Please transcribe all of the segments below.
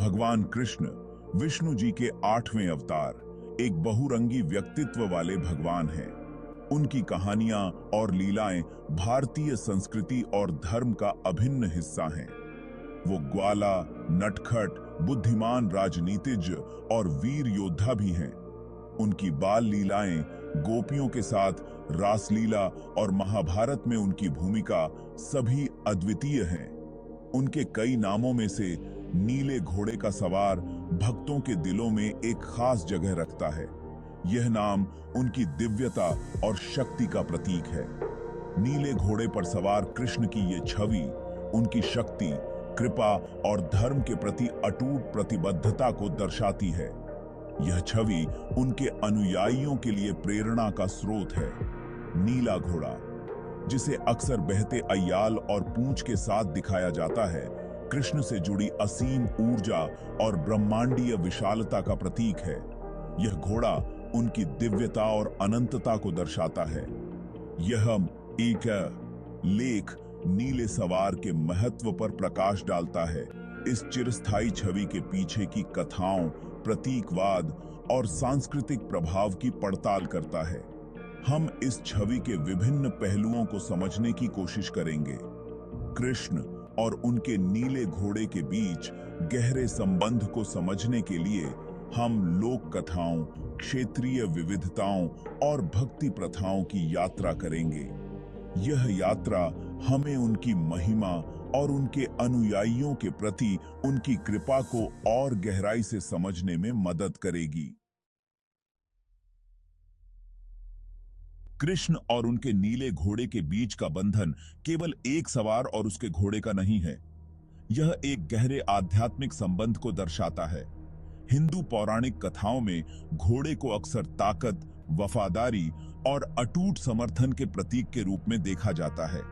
भगवान कृष्ण विष्णु जी के 8वें अवतार, एक बहुरंगी व्यक्तित्व वाले भगवान हैं। उनकी कहानियां और लीलाएं भारतीय संस्कृति और धर्म का अभिन्न हिस्सा हैं। वो ग्वाला, नटखट, बुद्धिमान राजनीतिज्ञ और वीर योद्धा भी हैं। उनकी बाल लीलाएं, गोपियों के साथ रासलीला और महाभारत में उनकी भूमिका सभी अद्वितीय हैं। उनके कई नामों में से नीले घोड़े का सवार भक्तों के दिलों में एक खास जगह रखता है। यह नाम उनकी दिव्यता और शक्ति का प्रतीक है। नीले घोड़े पर सवार कृष्ण की ये छवि उनकी शक्ति, कृपा और धर्म के प्रति अटूट प्रतिबद्धता को दर्शाती है। यह छवि उनके अनुयायियों के लिए प्रेरणा का स्रोत है। नीला घोड़ा, जिसे अक्सर बहते अय्याल और पूंछ के साथ दिखाया जाता है, कृष्ण से जुड़ी असीम ऊर्जा और ब्रह्मांडीय विशालता का प्रतीक है। यह घोड़ा उनकी दिव्यता और अनंतता को दर्शाता है। यह एक लेख नीले सवार के महत्व पर प्रकाश डालता है। इस चिरस्थायी छवि के पीछे की कथाओं, प्रतीकवाद और सांस्कृतिक प्रभाव की पड़ताल करता है। हम इस छवि के विभिन्न पहलुओं को समझने की कोशिश करेंगे। कृष्ण और उनके नीले घोड़े के बीच गहरे संबंध को समझने के लिए हम लोक कथाओं, क्षेत्रीय विविधताओं और भक्ति प्रथाओं की यात्रा करेंगे। यह यात्रा हमें उनकी महिमा और उनके अनुयायियों के प्रति उनकी कृपा को और गहराई से समझने में मदद करेगी। कृष्ण और उनके नीले घोड़े के बीच का बंधन केवल एक सवार और उसके घोड़े का नहीं है। यह एक गहरे आध्यात्मिक संबंध को दर्शाता है। हिंदू पौराणिक कथाओं में घोड़े को अक्सर ताकत, वफादारी और अटूट समर्थन के प्रतीक के रूप में देखा जाता है।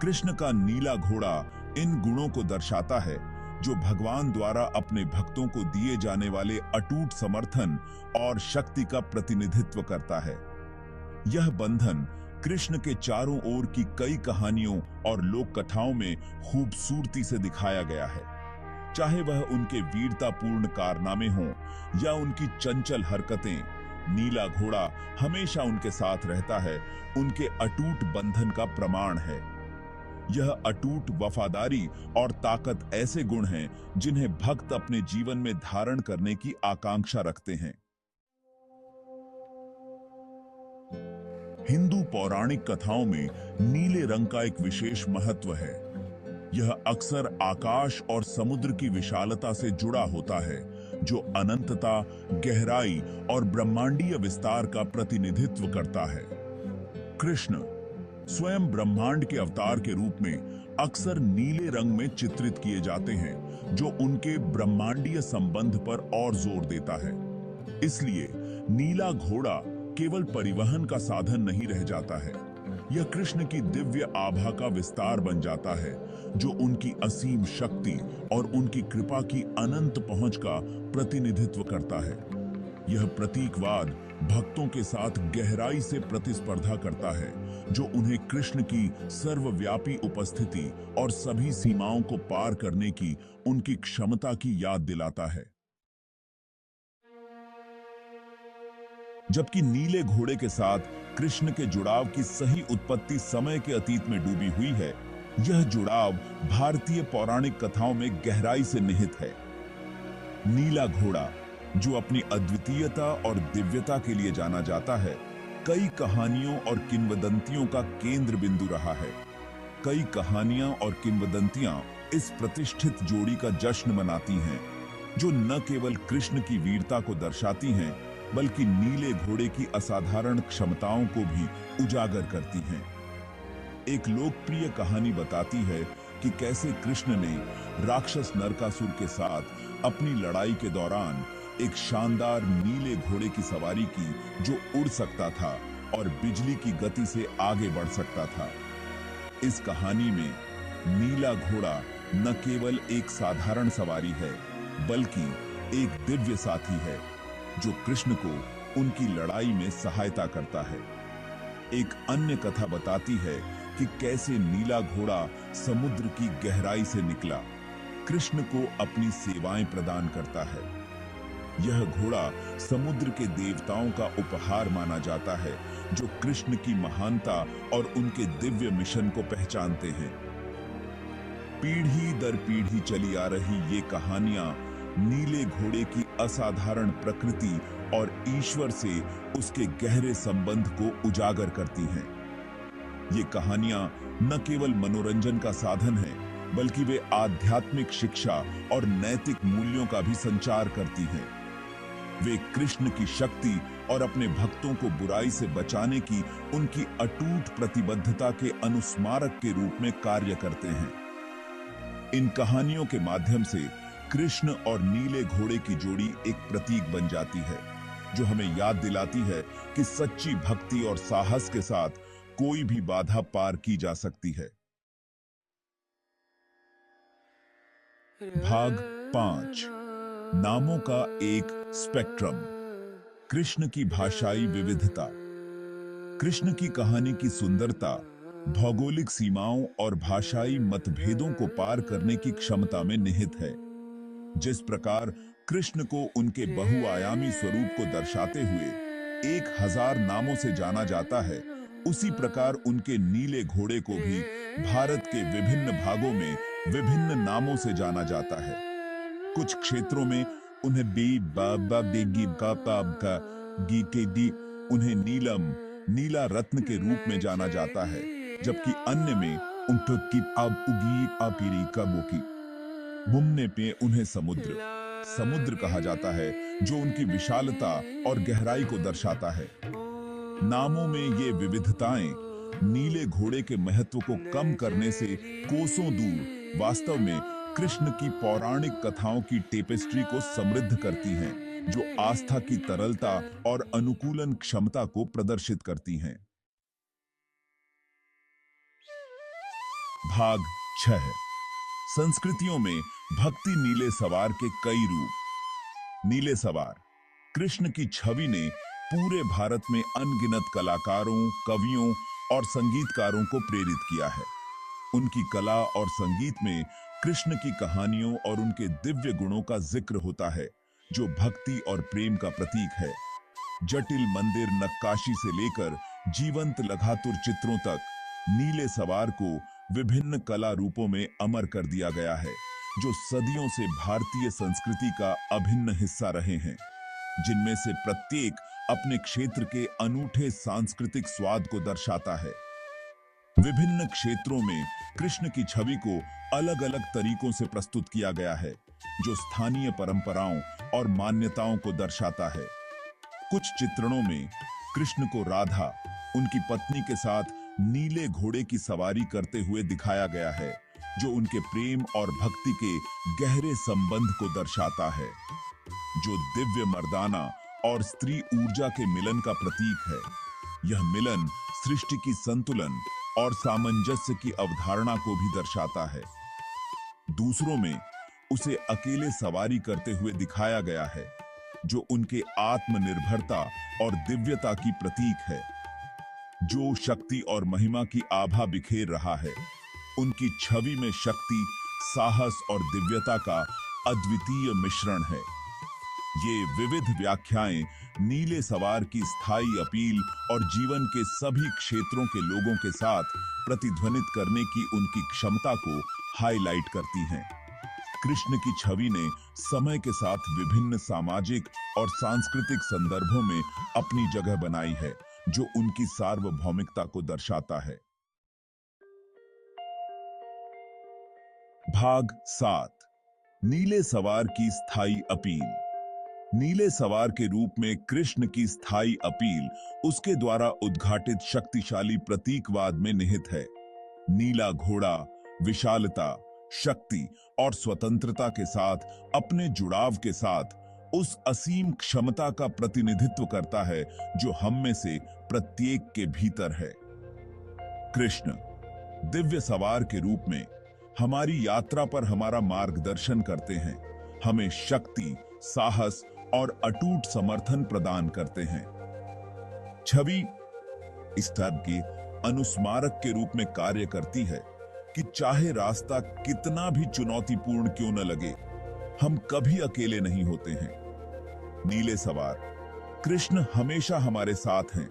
कृष्ण का नीला घोड़ा इन गुणों को दर्शाता है, जो भगवान द्वारा अपने भक्तों को दिए जाने वाले अटूट समर्थन और शक्ति का प्रतिनिधित्व करता है। यह बंधन कृष्ण के चारों ओर की कई कहानियों और लोक कथाओं में खूबसूरती से दिखाया गया है। चाहे वह उनके वीरतापूर्ण कारनामे हों या उनकी चंचल हरकतें, नीला घोड़ा हमेशा उनके साथ रहता है, उनके अटूट बंधन का प्रमाण है। यह अटूट वफादारी और ताकत ऐसे गुण हैं जिन्हें भक्त अपने जीवन में धारण करने की आकांक्षा रखते हैं। हिंदू पौराणिक कथाओं में नीले रंग का एक विशेष महत्व है। यह अक्सर आकाश और समुद्र की विशालता से जुड़ा होता है, जो अनंतता, गहराई और ब्रह्मांडीय विस्तार का प्रतिनिधित्व करता है। कृष्ण स्वयं ब्रह्मांड के अवतार के रूप में अक्सर नीले रंग में चित्रित किए जाते हैं, जो उनके ब्रह्मांडीय संबंध पर और जोर देता है। इसलिए नीला घोड़ा केवल परिवहन का साधन नहीं रह जाता है, यह कृष्ण की दिव्य आभा का विस्तार बन जाता है, जो उनकी असीम शक्ति और उनकी कृपा की अनंत पहुंच का प्रतिनिधित्व करता है। यह प्रतीकवाद भक्तों के साथ गहराई से प्रतिस्पर्धा करता है, जो उन्हें कृष्ण की सर्वव्यापी उपस्थिति और सभी सीमाओं को पार करने की उनकी क्षमता की याद दिलाता है। जबकि नीले घोड़े के साथ कृष्ण के जुड़ाव की सही उत्पत्ति समय के अतीत में डूबी हुई है, यह जुड़ाव भारतीय पौराणिक कथाओं में गहराई से निहित है। नीला घोड़ा, जो अपनी अद्वितीयता और दिव्यता के लिए जाना जाता है, कई कहानियों और किंवदंतियों का केंद्र बिंदु रहा है। कई कहानियां और किंवदंतियां इस प्रतिष्ठित जोड़ी का जश्न मनाती हैं, जो न केवल कृष्ण की वीरता को दर्शाती हैं, बल्कि नीले घोड़े की असाधारण क्षमताओं को भी उजागर करती हैं। एक लोकप्रिय कहानी बताती है कि कैसे कृष्ण ने राक्षस नरकासुर के साथ अपनी लड़ाई के दौरान एक शानदार नीले घोड़े की सवारी की, जो उड़ सकता था और बिजली की गति से आगे बढ़ सकता था। इस कहानी में नीला घोड़ा न केवल एक साधारण सवारी है, बल्कि एक दिव्य साथी है, जो कृष्ण को उनकी लड़ाई में सहायता करता है। एक अन्य कथा बताती है कि कैसे नीला घोड़ा समुद्र की गहराई से निकला। कृष्ण को अपनी सेवाएं प्रदान करता है। यह घोड़ा समुद्र के देवताओं का उपहार माना जाता है, जो कृष्ण की महानता और उनके दिव्य मिशन को पहचानते हैं। पीढ़ी दर पीढ़ी चली आ रही ये कहानियां नीले घोड़े की असाधारण प्रकृति और ईश्वर से उसके गहरे संबंध को उजागर करती हैं। ये कहानियां न केवल मनोरंजन का साधन है, बल्कि वे आध्यात्मिक शिक्षा और नैतिक मूल्यों का भी संचार करती हैं। वे कृष्ण की शक्ति और अपने भक्तों को बुराई से बचाने की उनकी अटूट प्रतिबद्धता के अनुस्मारक के रूप में कार्य करते हैं। इन कहानियों के माध्यम से कृष्ण और नीले घोड़े की जोड़ी एक प्रतीक बन जाती है, जो हमें याद दिलाती है कि सच्ची भक्ति और साहस के साथ कोई भी बाधा पार की जा सकती है। भाग 5। नामों का एक स्पेक्ट्रम। कृष्ण की भाषाई विविधता। कृष्ण की कहानी की सुंदरता भौगोलिक सीमाओं और भाषाई मतभेदों को पार करने की क्षमता में निहित है। जिस प्रकार कृष्ण को उनके बहुआयामी स्वरूप को दर्शाते हुए 1000 नामों से जाना जाता है, उसी प्रकार उनके नीले घोड़े को भी भारत के विभिन्न भागों में विभिन्न नामों से जाना जाता है। कुछ क्षेत्रों में उन्हें उन्हें नीलम, नीला रत्न के रूप में जाना जाता है, जबकि अन्य में मुमने पे उन्हें समुद्र कहा जाता है, जो उनकी विशालता और गहराई को दर्शाता है। नामों में ये विविधताएं नीले घोड़े के महत्व को कम करने से कोसों दूर वास्तव में कृष्ण की पौराणिक कथाओं की टेपेस्ट्री को समृद्ध करती हैं, जो आस्था की तरलता और अनुकूलन क्षमता को प्रदर्शित करती हैं। भाग 6। संस्कृतियों में भक्ति नीले सवार के कई रूप। नीले सवार कृष्ण की छवि ने पूरे भारत में अनगिनत कलाकारों, कवियों और संगीतकारों को प्रेरित किया है। उनकी कला और संगीत में कृष्ण की कहानियों और उनके दिव्य गुणों का जिक्र होता है, जो भक्ति और प्रेम का प्रतीक है। जटिल मंदिर नक्काशी से लेकर जीवंत लघातुर चित्रों तक नीले सवार को विभिन्न कला रूपों में अमर कर दिया गया है, जो सदियों से भारतीय संस्कृति का अभिन्न हिस्सा रहे हैं, जिनमें से प्रत्येक अपने क्षेत्र के अनूठे सांस्कृतिक स्वाद को दर्शाता है। विभिन्न क्षेत्रों में कृष्ण की छवि को अलग अलग तरीकों से प्रस्तुत किया गया है, जो स्थानीय परंपराओं और मान्यताओं को दर्शाता है। कुछ चित्रणों में कृष्ण को राधा, उनकी पत्नी के साथ नीले घोड़े की सवारी करते हुए दिखाया गया है, जो उनके प्रेम और भक्ति के गहरे संबंध को दर्शाता है, जो दिव्य मर्दाना और स्त्री ऊर्जा के मिलन का प्रतीक है। यह मिलन सृष्टि की संतुलन और सामंजस्य की अवधारणा को भी दर्शाता है। दूसरों में उसे अकेले सवारी करते हुए दिखाया गया है, जो उनके आत्मनिर्भरता और दिव्यता की प्रतीक है, जो शक्ति और महिमा की आभा बिखेर रहा है। उनकी छवि में शक्ति, साहस और दिव्यता का अद्वितीय मिश्रण है। ये विविध व्याख्याएं नीले सवार की स्थायी अपील और जीवन के सभी क्षेत्रों के लोगों के साथ प्रतिध्वनित करने की उनकी क्षमता को हाईलाइट करती हैं। कृष्ण की छवि ने समय के साथ विभिन्न सामाजिक और सांस्कृतिक संदर्भों में अपनी जगह बनाई है, जो उनकी सार्वभौमिकता को दर्शाता है। भाग 7। नीले सवार की स्थायी अपील। नीले सवार के रूप में कृष्ण की स्थायी अपील उसके द्वारा उद्घाटित शक्तिशाली प्रतीकवाद में निहित है। नीला घोड़ा विशालता, शक्ति और स्वतंत्रता के साथ अपने जुड़ाव के साथ उस असीम क्षमता का प्रतिनिधित्व करता है जो हम में से प्रत्येक के भीतर है। कृष्ण दिव्य सवार के रूप में हमारी यात्रा पर हमारा मार्गदर्शन करते हैं, हमें शक्ति, साहस और अटूट समर्थन प्रदान करते हैं। छवि इस तरह के अनुस्मारक के रूप में कार्य करती है, कि चाहे रास्ता कितना भी चुनौतीपूर्ण क्यों न लगे, हम कभी अकेले नहीं होते हैं। नीले सवार कृष्ण हमेशा हमारे साथ हैं,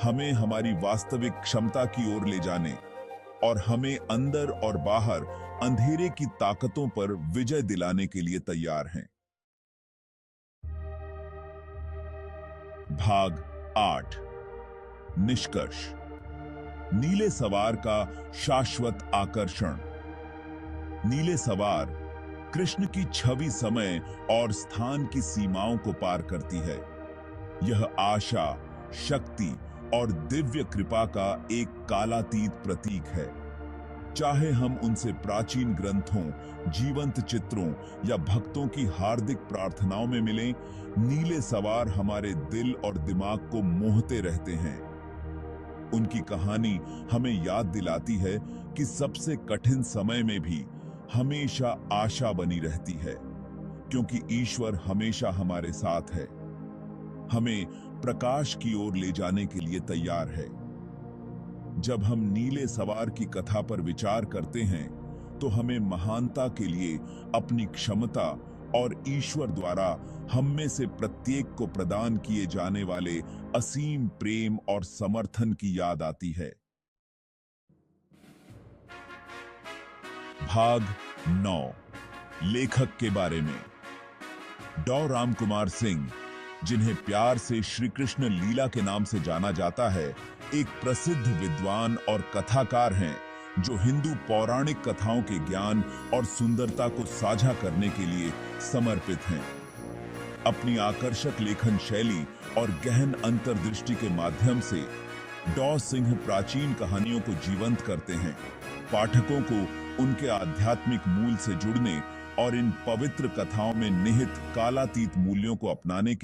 हमें हमारी वास्तविक क्षमता की ओर ले जाने और हमें अंदर और बाहर अंधेरे की ताकतों पर विजय दिलाने के लिए तैयार हैं। भाग 8 निष्कर्ष। नीले सवार का शाश्वत आकर्षण। नीले सवार कृष्ण की छवि समय और स्थान की सीमाओं को पार करती है। यह आशा, शक्ति और दिव्य कृपा का एक कालातीत प्रतीक है। चाहे हम उनसे प्राचीन ग्रंथों, जीवंत चित्रों या भक्तों की हार्दिक प्रार्थनाओं में मिलें, नीले सवार हमारे दिल और दिमाग को मोहते रहते हैं। उनकी कहानी हमें याद दिलाती है कि सबसे कठिन समय में भी हमेशा आशा बनी रहती है, क्योंकि ईश्वर हमेशा हमारे साथ है, हमें प्रकाश की ओर ले जाने के लिए तैयार है। जब हम नीले सवार की कथा पर विचार करते हैं, तो हमें महानता के लिए अपनी क्षमता और ईश्वर द्वारा हम में से प्रत्येक को प्रदान किए जाने वाले असीम प्रेम और समर्थन की याद आती है। भाग 9 लेखक के बारे में। डॉ रामकुमार सिंह, जिन्हें प्यार से श्री कृष्ण लीला के नाम से जाना जाता है, एक प्रसिद्ध विद्वान और कथाकार हैं जो हिंदू पौराणिक कथाओं के ज्ञान और सुंदरता को साझा करने के लिए समर्पित हैं। अपनी आकर्षक लेखन शैली और गहन अंतर्दृष्टि के माध्यम से डॉ सिंह प्राचीन कहानियों को जीवंत करते हैं, पाठकों को उनके आध्यात्मिक मूल से जुड़ने और इन पवित्र कथाओं में निहित कालातीत मूल्यों को अपनाने